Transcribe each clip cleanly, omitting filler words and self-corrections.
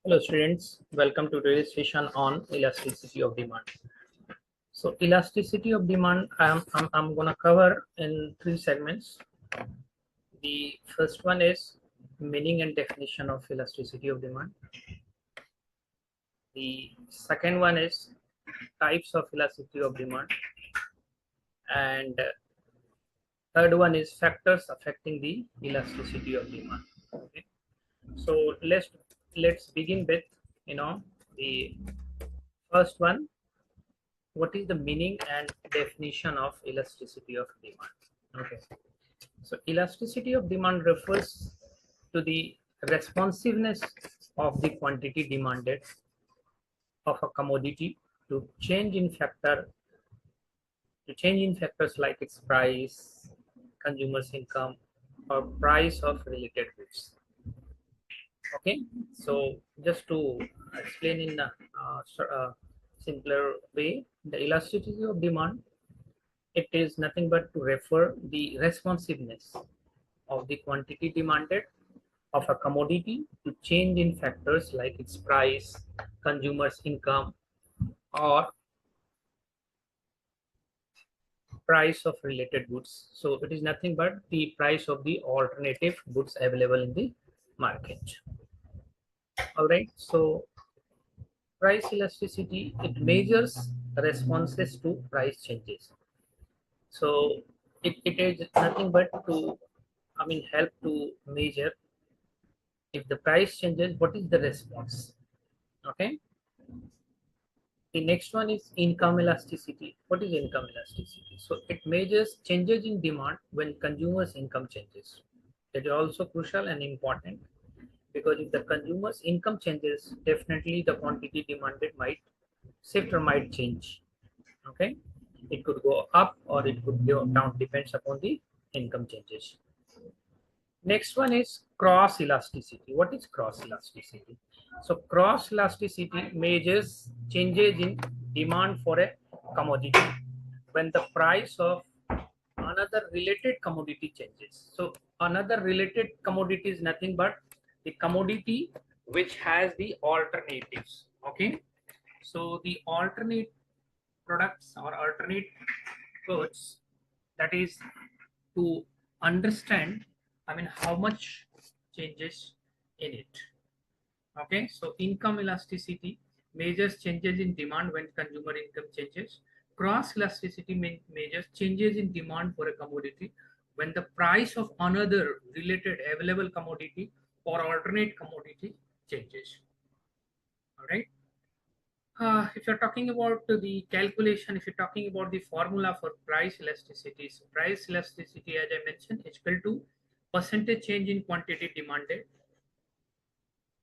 Hello students, welcome to today's session on elasticity of demand. So elasticity of demand I'm gonna cover in three segments. The first one is meaning and definition of elasticity of demand. The second one is types of elasticity of demand, and third one is factors affecting the elasticity of demand. Okay. So let's begin with the first one. What is the meaning and definition of elasticity of demand? Okay, so elasticity of demand refers to the responsiveness of the quantity demanded of a commodity to change in factors like its price, consumer's income, or price of related goods. Okay, so just to explain in a simpler way, the elasticity of demand, it is nothing but to refer the responsiveness of the quantity demanded of a commodity to change in factors like its price, consumer's income, or price of related goods. So it is nothing but the price of the alternative goods available in the market. All right. So price elasticity, it measures responses to price changes. So it is nothing but to help to measure if the price changes, what is the response? Okay. The next one is income elasticity. What is income elasticity? So it measures changes in demand when consumers' income changes. That is also crucial and important, because if the consumer's income changes, definitely the quantity demanded might shift or might change. Okay. It could go up or it could go down, depends upon the income changes. Next one is cross elasticity. What is cross elasticity? So cross elasticity measures changes in demand for a commodity when the price of another related commodity changes. So another related commodity is nothing but the commodity which has the alternatives. Okay. So the alternate products or alternate goods, that is to understand how much changes in it. Okay, so income elasticity measures changes in demand when consumer income changes. Cross elasticity measures changes in demand for a commodity when the price of another related available commodity or alternate commodity changes. All right. If you're talking about the calculation, if you're talking about the formula for price elasticity, so price elasticity, as I mentioned, is equal to percentage change in quantity demanded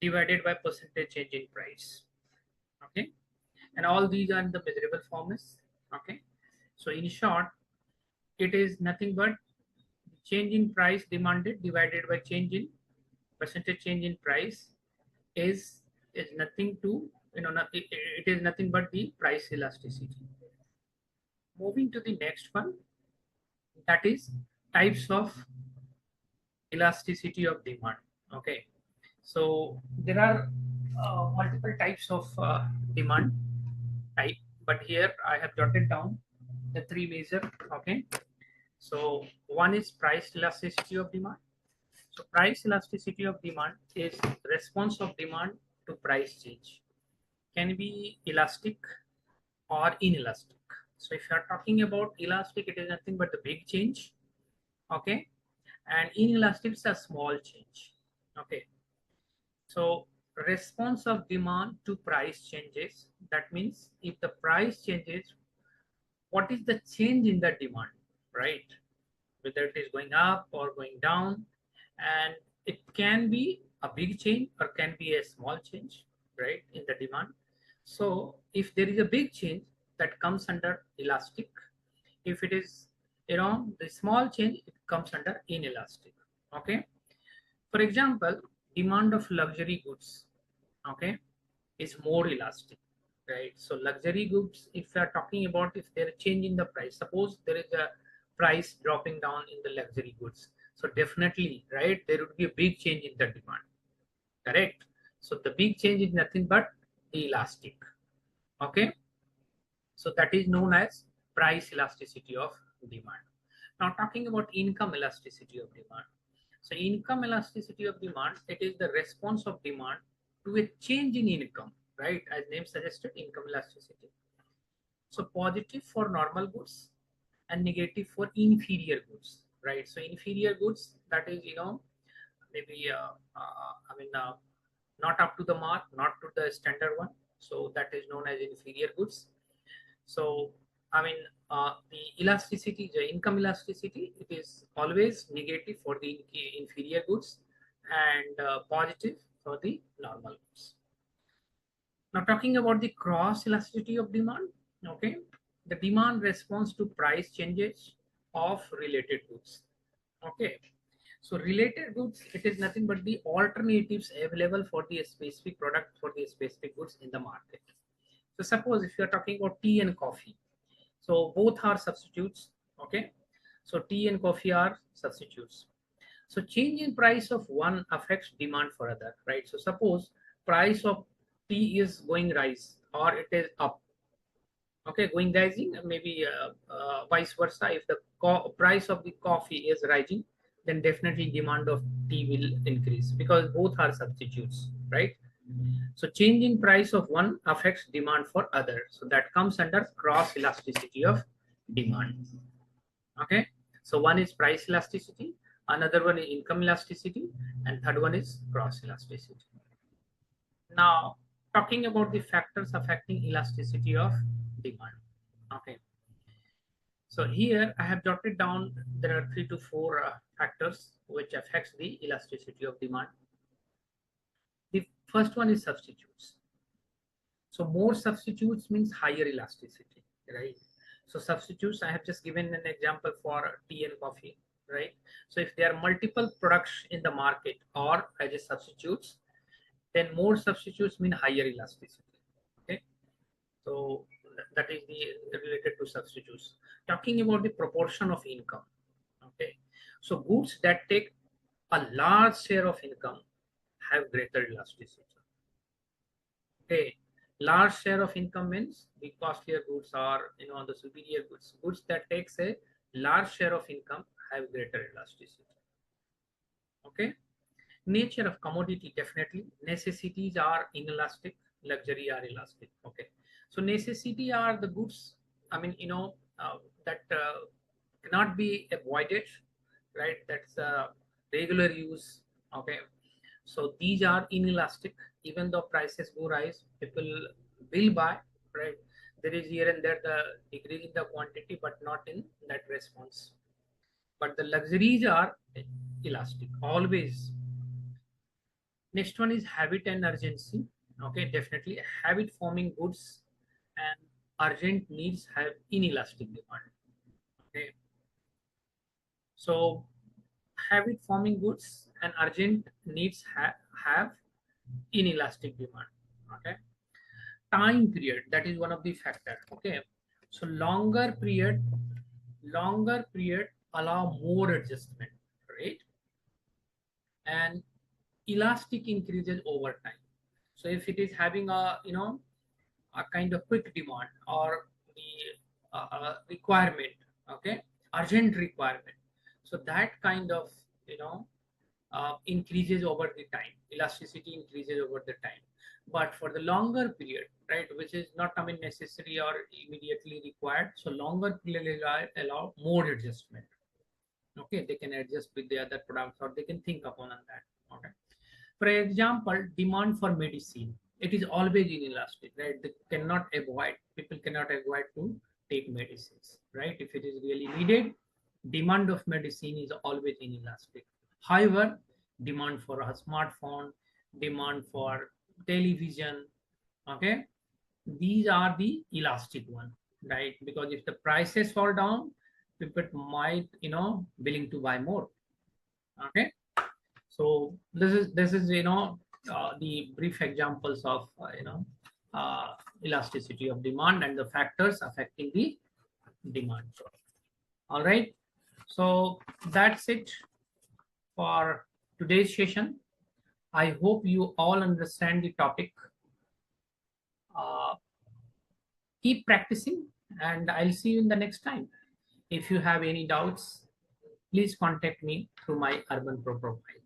divided by percentage change in price. Okay, and all these are in the measurable forms. Okay, so in short, it is nothing but change in price demanded divided by change in percentage change in price is nothing to it is nothing but the price elasticity. Moving to the next one, that is types of elasticity of demand. Okay, so there are multiple types of demand type, but here I have jotted down the three major. Okay, so one is price elasticity of demand. So price elasticity of demand is response of demand to price change, can be elastic or inelastic. So if you are talking about elastic, it is nothing but the big change. Okay, and inelastic is a small change. Okay, so response of demand to price changes, that means if the price changes, what is the change in the demand, right? Whether it is going up or going down, and it can be a big change or can be a small change, right, in the demand. So if there is a big change, that comes under elastic. If it is the small change, it comes under inelastic. Okay, for example, demand of luxury goods, okay, is more elastic, right? So luxury goods, if we are talking about, if they're changing the price, suppose there is a price dropping down in the luxury goods, so definitely, right, there would be a big change in the demand, correct? So the big change is nothing but elastic. Okay, so that is known as price elasticity of demand. Now talking about income elasticity of demand. So income elasticity of demand, it is the response of demand to a change in income, right? As name suggested, income elasticity. So positive for normal goods and negative for inferior goods, right? So inferior goods, that is, maybe, not up to the mark, not to the standard one. So that is known as inferior goods. So, the elasticity, the income elasticity, it is always negative for the inferior goods and positive for the normal goods. Now, talking about the cross elasticity of demand, okay, the demand response to price changes of related goods. Okay, so related goods, it is nothing but the alternatives available for the specific product for the specific goods in the market. So suppose if you are talking about tea and coffee, so both are substitutes. Okay, so tea and coffee are substitutes. So change in price of one affects demand for other, right? So suppose price of tea is going rise or it is up. Okay, going rising, maybe vice versa. If the price of the coffee is rising, then definitely demand of tea will increase because both are substitutes, right? So changing price of one affects demand for other. So that comes under cross elasticity of demand. Okay. So one is price elasticity, another one is income elasticity, and third one is cross elasticity. Now, talking about the factors affecting elasticity of demand. Okay. So here I have jotted down there are 3 to 4 factors which affects the elasticity of demand. The first one is substitutes. So more substitutes means higher elasticity, right? So substitutes, I have just given an example for tea and coffee, right? So if there are multiple products in the market or as a substitutes, then more substitutes mean higher elasticity. Okay, so that is the related to substitutes. Talking about the proportion of income. Okay, so goods that take a large share of income have greater elasticity. Okay, large share of income means the costlier goods are, the superior goods. Goods that takes a large share of income have greater elasticity. Okay, nature of commodity, definitely necessities are inelastic, luxury are elastic. Okay, so necessity are the goods, I mean, that cannot be avoided, right? That's regular use. Okay, so these are inelastic. Even though prices go rise, people will buy, right? There is here and there the decrease in the quantity, but not in that response. But the luxuries are elastic always. Next one is habit and urgency. Okay, definitely habit forming goods and urgent needs have inelastic demand. Okay, so habit forming goods and urgent needs have inelastic demand. Okay, time period, that is one of the factor. Okay, so longer period allow more adjustment, right? And elastic increases over time. So if it is having a kind of quick demand or the requirement, okay, urgent requirement, so that kind of, increases over the time, elasticity increases over the time. But for the longer period, right, which is not, I mean, necessary or immediately required, so longer period allow more adjustment. Okay, they can adjust with the other products or they can think upon on that. Okay, for example, demand for medicine, it is always inelastic, right? They cannot avoid, people cannot avoid to take medicines, right? If it is really needed, demand of medicine is always inelastic. However, demand for a smartphone, demand for television, okay, these are the elastic one, right? Because if the prices fall down, people might, willing to buy more. Okay, so this is the brief examples of elasticity of demand and the factors affecting the demand. All right, so that's it for today's session. I hope you all understand the topic. uh, Keep practicing, and I'll see you in the next time. If you have any doubts, please contact me through my Urban Pro profile.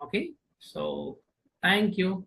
Okay, so thank you.